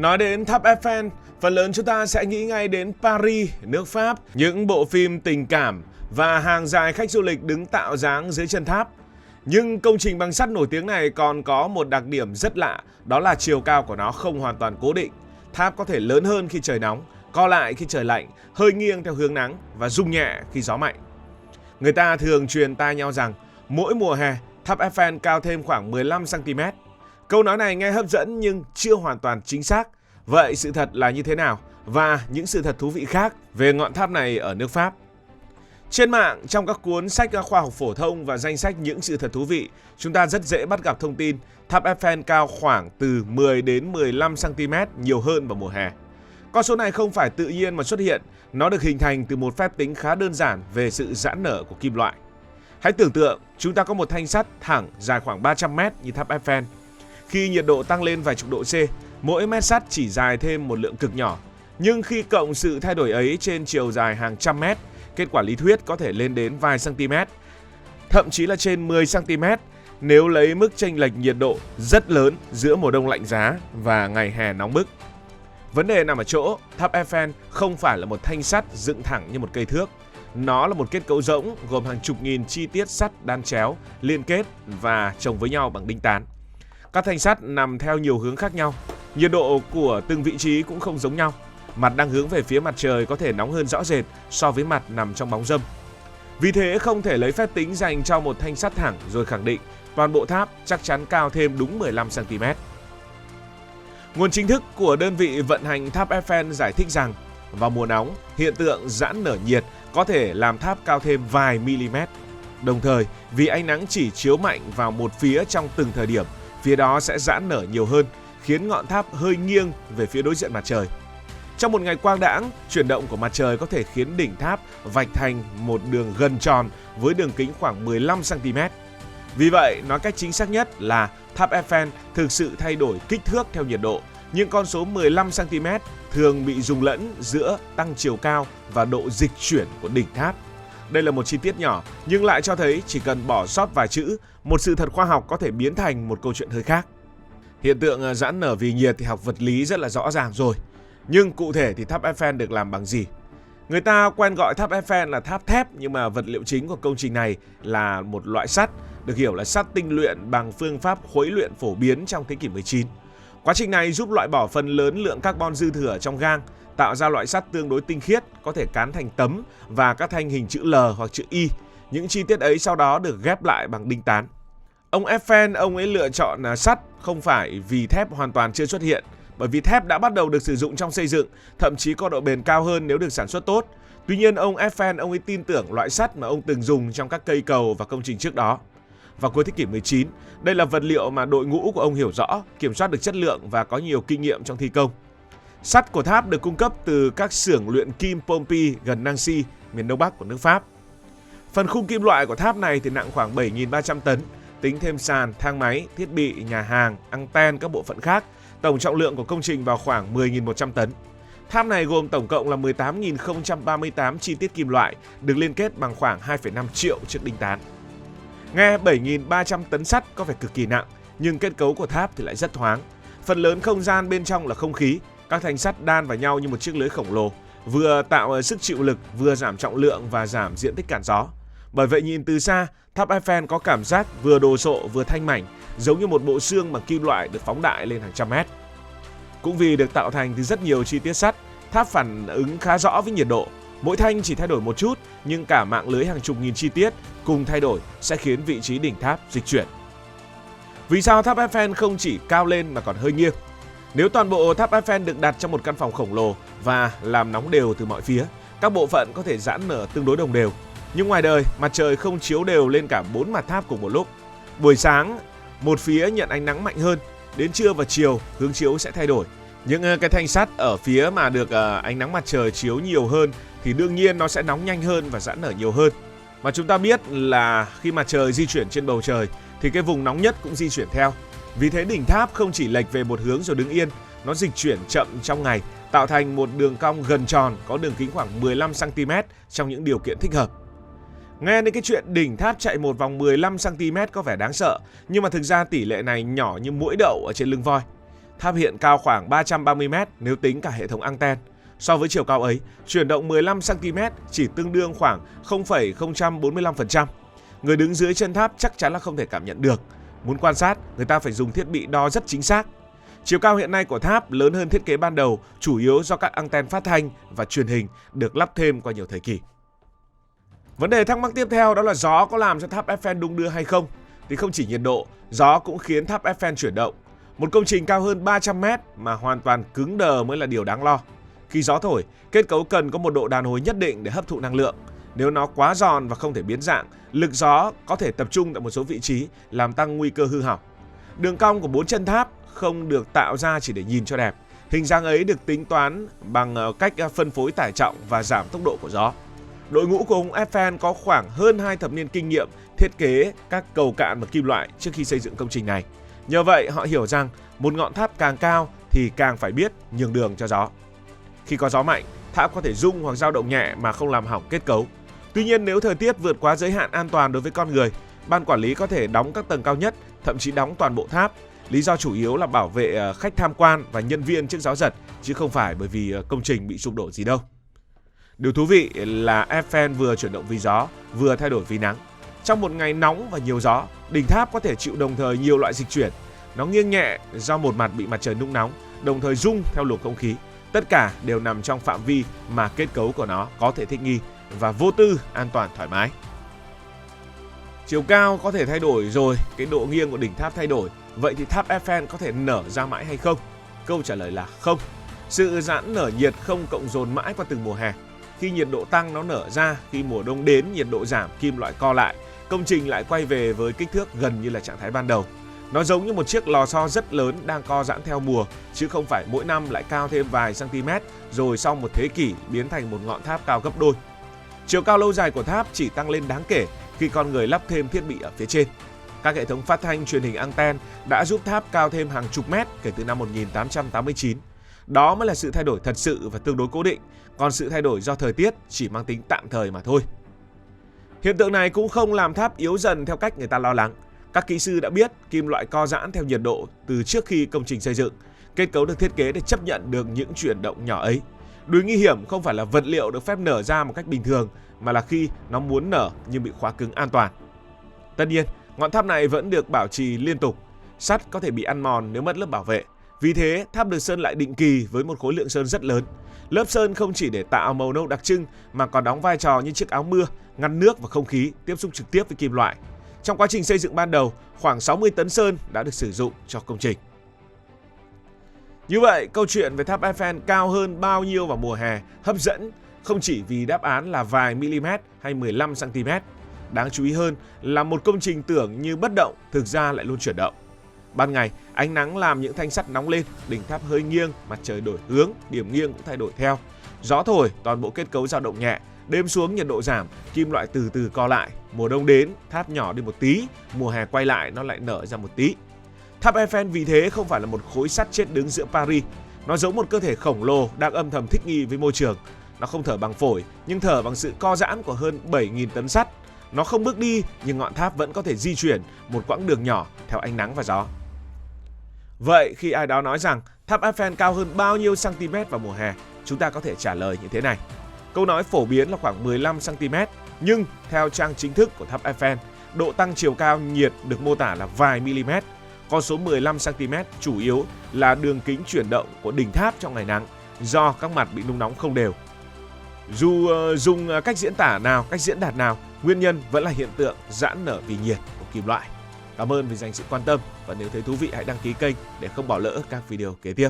Nói đến tháp Eiffel, phần lớn chúng ta sẽ nghĩ ngay đến Paris, nước Pháp, những bộ phim tình cảm và hàng dài khách du lịch đứng tạo dáng dưới chân tháp. Nhưng công trình bằng sắt nổi tiếng này còn có một đặc điểm rất lạ, đó là chiều cao của nó không hoàn toàn cố định. Tháp có thể lớn hơn khi trời nóng, co lại khi trời lạnh, hơi nghiêng theo hướng nắng và rung nhẹ khi gió mạnh. Người ta thường truyền tai nhau rằng mỗi mùa hè, tháp Eiffel cao thêm khoảng 15 cm. Câu nói này nghe hấp dẫn nhưng chưa hoàn toàn chính xác. Vậy sự thật là như thế nào? Và những sự thật thú vị khác về ngọn tháp này ở nước Pháp. Trên mạng, trong các cuốn sách khoa học phổ thông và danh sách những sự thật thú vị, chúng ta rất dễ bắt gặp thông tin tháp Eiffel cao khoảng từ 10 đến 15 cm nhiều hơn vào mùa hè. Con số này không phải tự nhiên mà xuất hiện, nó được hình thành từ một phép tính khá đơn giản về sự giãn nở của kim loại. Hãy tưởng tượng chúng ta có một thanh sắt thẳng dài khoảng 300 m như tháp Eiffel. Khi nhiệt độ tăng lên vài chục độ C, mỗi mét sắt chỉ dài thêm một lượng cực nhỏ. Nhưng khi cộng sự thay đổi ấy trên chiều dài hàng trăm mét, kết quả lý thuyết có thể lên đến vài cm, thậm chí là trên 10 cm nếu lấy mức chênh lệch nhiệt độ rất lớn giữa mùa đông lạnh giá và ngày hè nóng bức. Vấn đề nằm ở chỗ tháp Eiffel không phải là một thanh sắt dựng thẳng như một cây thước. Nó là một kết cấu rỗng gồm hàng chục nghìn chi tiết sắt đan chéo, liên kết và chồng với nhau bằng đinh tán. Các thanh sắt nằm theo nhiều hướng khác nhau. Nhiệt độ của từng vị trí cũng không giống nhau. Mặt đang hướng về phía mặt trời có thể nóng hơn rõ rệt so với mặt nằm trong bóng râm. Vì thế không thể lấy phép tính dành cho một thanh sắt thẳng rồi khẳng định toàn bộ tháp chắc chắn cao thêm đúng 15 cm. Nguồn chính thức của đơn vị vận hành tháp Eiffel giải thích rằng vào mùa nóng, hiện tượng giãn nở nhiệt có thể làm tháp cao thêm vài mm. Đồng thời, vì ánh nắng chỉ chiếu mạnh vào một phía trong từng thời điểm, phía đó sẽ giãn nở nhiều hơn, khiến ngọn tháp hơi nghiêng về phía đối diện mặt trời. Trong một ngày quang đãng, chuyển động của mặt trời có thể khiến đỉnh tháp vạch thành một đường gần tròn với đường kính khoảng 15 cm. Vì vậy, nói cách chính xác nhất là tháp Eiffel thực sự thay đổi kích thước theo nhiệt độ, nhưng con số 15 cm thường bị dùng lẫn giữa tăng chiều cao và độ dịch chuyển của đỉnh tháp. Đây là một chi tiết nhỏ nhưng lại cho thấy chỉ cần bỏ sót vài chữ, một sự thật khoa học có thể biến thành một câu chuyện hơi khác. Hiện tượng giãn nở vì nhiệt thì học vật lý rất là rõ ràng rồi. Nhưng cụ thể thì tháp Eiffel được làm bằng gì? Người ta quen gọi tháp Eiffel là tháp thép, nhưng mà vật liệu chính của công trình này là một loại sắt, được hiểu là sắt tinh luyện bằng phương pháp khuấy luyện phổ biến trong thế kỷ 19. Quá trình này giúp loại bỏ phần lớn lượng carbon dư thừa trong gang, tạo ra loại sắt tương đối tinh khiết, có thể cán thành tấm và các thanh hình chữ L hoặc chữ Y. Những chi tiết ấy sau đó được ghép lại bằng đinh tán. Ông Eiffel, ông ấy lựa chọn sắt không phải vì thép hoàn toàn chưa xuất hiện, bởi vì thép đã bắt đầu được sử dụng trong xây dựng, thậm chí có độ bền cao hơn nếu được sản xuất tốt. Tuy nhiên, ông Eiffel, ông ấy tin tưởng loại sắt mà ông từng dùng trong các cây cầu và công trình trước đó. Vào cuối thế kỷ 19, đây là vật liệu mà đội ngũ của ông hiểu rõ, kiểm soát được chất lượng và có nhiều kinh nghiệm trong thi công. Sắt của tháp được cung cấp từ các xưởng luyện kim Pompey gần Nancy, miền đông bắc của nước Pháp. Phần khung kim loại của tháp này thì nặng khoảng 7.300 tấn, tính thêm sàn, thang máy, thiết bị, nhà hàng, anten, các bộ phận khác. Tổng trọng lượng của công trình vào khoảng 10.100 tấn. Tháp này gồm tổng cộng là 18.038 chi tiết kim loại, được liên kết bằng khoảng 2,5 triệu chiếc đinh tán. Nghe 7.300 tấn sắt có vẻ cực kỳ nặng, nhưng kết cấu của tháp thì lại rất thoáng. Phần lớn không gian bên trong là không khí, các thanh sắt đan vào nhau như một chiếc lưới khổng lồ, vừa tạo sức chịu lực, vừa giảm trọng lượng và giảm diện tích cản gió. Bởi vậy nhìn từ xa, tháp Eiffel có cảm giác vừa đồ sộ vừa thanh mảnh, giống như một bộ xương bằng kim loại được phóng đại lên hàng trăm mét. Cũng vì được tạo thành từ rất nhiều chi tiết sắt, tháp phản ứng khá rõ với nhiệt độ. Mỗi thanh chỉ thay đổi một chút, nhưng cả mạng lưới hàng chục nghìn chi tiết cùng thay đổi sẽ khiến vị trí đỉnh tháp dịch chuyển. Vì sao tháp Eiffel không chỉ cao lên mà còn hơi nghiêng? Nếu toàn bộ tháp Eiffel được đặt trong một căn phòng khổng lồ và làm nóng đều từ mọi phía, các bộ phận có thể giãn nở tương đối đồng đều. Nhưng ngoài đời, mặt trời không chiếu đều lên cả 4 mặt tháp cùng một lúc. Buổi sáng, một phía nhận ánh nắng mạnh hơn, đến trưa và chiều hướng chiếu sẽ thay đổi. Những cái thanh sắt ở phía mà được ánh nắng mặt trời chiếu nhiều hơn thì đương nhiên nó sẽ nóng nhanh hơn và giãn nở nhiều hơn. Mà chúng ta biết là khi mặt trời di chuyển trên bầu trời thì cái vùng nóng nhất cũng di chuyển theo. Vì thế đỉnh tháp không chỉ lệch về một hướng rồi đứng yên, nó dịch chuyển chậm trong ngày, tạo thành một đường cong gần tròn có đường kính khoảng 15 cm trong những điều kiện thích hợp. Nghe đến cái chuyện đỉnh tháp chạy một vòng 15 cm có vẻ đáng sợ, nhưng mà thực ra tỷ lệ này nhỏ như muỗi đậu ở trên lưng voi. Tháp hiện cao khoảng 330m nếu tính cả hệ thống anten. So với chiều cao ấy, chuyển động 15cm chỉ tương đương khoảng 0,045%. Người đứng dưới chân tháp chắc chắn là không thể cảm nhận được. Muốn quan sát, người ta phải dùng thiết bị đo rất chính xác. Chiều cao hiện nay của tháp lớn hơn thiết kế ban đầu, chủ yếu do các anten phát thanh và truyền hình được lắp thêm qua nhiều thời kỳ. Vấn đề thắc mắc tiếp theo đó là gió có làm cho tháp Eiffel đung đưa hay không? Thì không chỉ nhiệt độ, gió cũng khiến tháp Eiffel chuyển động. Một công trình cao hơn 300m mà hoàn toàn cứng đờ mới là điều đáng lo. Khi gió thổi, kết cấu cần có một độ đàn hồi nhất định để hấp thụ năng lượng. Nếu nó quá giòn và không thể biến dạng, lực gió có thể tập trung tại một số vị trí làm tăng nguy cơ hư hỏng. Đường cong của 4 chân tháp không được tạo ra chỉ để nhìn cho đẹp. Hình dáng ấy được tính toán bằng cách phân phối tải trọng và giảm tốc độ của gió. Đội ngũ của ông Eiffel có khoảng hơn 2 thập niên kinh nghiệm thiết kế các cầu cạn bằng kim loại trước khi xây dựng công trình này. Nhờ vậy, họ hiểu rằng một ngọn tháp càng cao thì càng phải biết nhường đường cho gió. Khi có gió mạnh, tháp có thể rung hoặc dao động nhẹ mà không làm hỏng kết cấu. Tuy nhiên, nếu thời tiết vượt quá giới hạn an toàn đối với con người, ban quản lý có thể đóng các tầng cao nhất, thậm chí đóng toàn bộ tháp. Lý do chủ yếu là bảo vệ khách tham quan và nhân viên trước gió giật, chứ không phải bởi vì công trình bị sụp đổ gì đâu. Điều thú vị là Eiffel vừa chuyển động vì gió, vừa thay đổi vì nắng. Trong một ngày nóng và nhiều gió, đỉnh tháp có thể chịu đồng thời nhiều loại dịch chuyển. Nó nghiêng nhẹ do một mặt bị mặt trời nung nóng, đồng thời rung theo luồng không khí. Tất cả đều nằm trong phạm vi mà kết cấu của nó có thể thích nghi và vô tư, an toàn, thoải mái. Chiều cao có thể thay đổi rồi, cái độ nghiêng của đỉnh tháp thay đổi. Vậy thì tháp Eiffel có thể nở ra mãi hay không? Câu trả lời là không. Sự giãn nở nhiệt không cộng dồn mãi qua từng mùa hè. Khi nhiệt độ tăng nó nở ra, khi mùa đông đến nhiệt độ giảm, kim loại co lại, công trình lại quay về với kích thước gần như là trạng thái ban đầu. Nó giống như một chiếc lò xo rất lớn đang co giãn theo mùa, chứ không phải mỗi năm lại cao thêm vài cm rồi sau một thế kỷ biến thành một ngọn tháp cao gấp đôi. Chiều cao lâu dài của tháp chỉ tăng lên đáng kể khi con người lắp thêm thiết bị ở phía trên. Các hệ thống phát thanh truyền hình anten đã giúp tháp cao thêm hàng chục mét kể từ năm 1889. Đó mới là sự thay đổi thật sự và tương đối cố định, còn sự thay đổi do thời tiết chỉ mang tính tạm thời mà thôi. Hiện tượng này cũng không làm tháp yếu dần theo cách người ta lo lắng. Các kỹ sư đã biết kim loại co giãn theo nhiệt độ từ trước khi công trình xây dựng. Kết cấu được thiết kế để chấp nhận được những chuyển động nhỏ ấy. Điều nguy hiểm không phải là vật liệu được phép nở ra một cách bình thường, mà là khi nó muốn nở nhưng bị khóa cứng an toàn. Tất nhiên, ngọn tháp này vẫn được bảo trì liên tục. Sắt có thể bị ăn mòn nếu mất lớp bảo vệ. Vì thế, tháp được sơn lại định kỳ với một khối lượng sơn rất lớn. Lớp sơn không chỉ để tạo màu nâu đặc trưng mà còn đóng vai trò như chiếc áo mưa, ngăn nước và không khí tiếp xúc trực tiếp với kim loại. Trong quá trình xây dựng ban đầu, khoảng 60 tấn sơn đã được sử dụng cho công trình. Như vậy, câu chuyện về tháp Eiffel cao hơn bao nhiêu vào mùa hè hấp dẫn không chỉ vì đáp án là vài mm hay 15 cm. Đáng chú ý hơn là một công trình tưởng như bất động thực ra lại luôn chuyển động. Ban ngày, ánh nắng làm những thanh sắt nóng lên, đỉnh tháp hơi nghiêng, mặt trời đổi hướng, điểm nghiêng cũng thay đổi theo. Gió thổi, toàn bộ kết cấu dao động nhẹ. Đêm xuống nhiệt độ giảm, kim loại từ từ co lại. Mùa đông đến, tháp nhỏ đi một tí, mùa hè quay lại nó lại nở ra một tí. Tháp Eiffel vì thế không phải là một khối sắt chết đứng giữa Paris. Nó giống một cơ thể khổng lồ đang âm thầm thích nghi với môi trường. Nó không thở bằng phổi, nhưng thở bằng sự co giãn của hơn 7.000 tấn sắt. Nó không bước đi, nhưng ngọn tháp vẫn có thể di chuyển một quãng đường nhỏ theo ánh nắng và gió. Vậy khi ai đó nói rằng tháp Eiffel cao hơn bao nhiêu cm vào mùa hè, chúng ta có thể trả lời như thế này. Câu nói phổ biến là khoảng 15 cm, nhưng theo trang chính thức của tháp Eiffel, độ tăng chiều cao nhiệt được mô tả là vài mm. Con số 15 cm chủ yếu là đường kính chuyển động của đỉnh tháp trong ngày nắng do các mặt bị nung nóng không đều. Dù dùng cách diễn tả nào, cách diễn đạt nào, nguyên nhân vẫn là hiện tượng giãn nở vì nhiệt của kim loại. Cảm ơn vì dành sự quan tâm và nếu thấy thú vị hãy đăng ký kênh để không bỏ lỡ các video kế tiếp.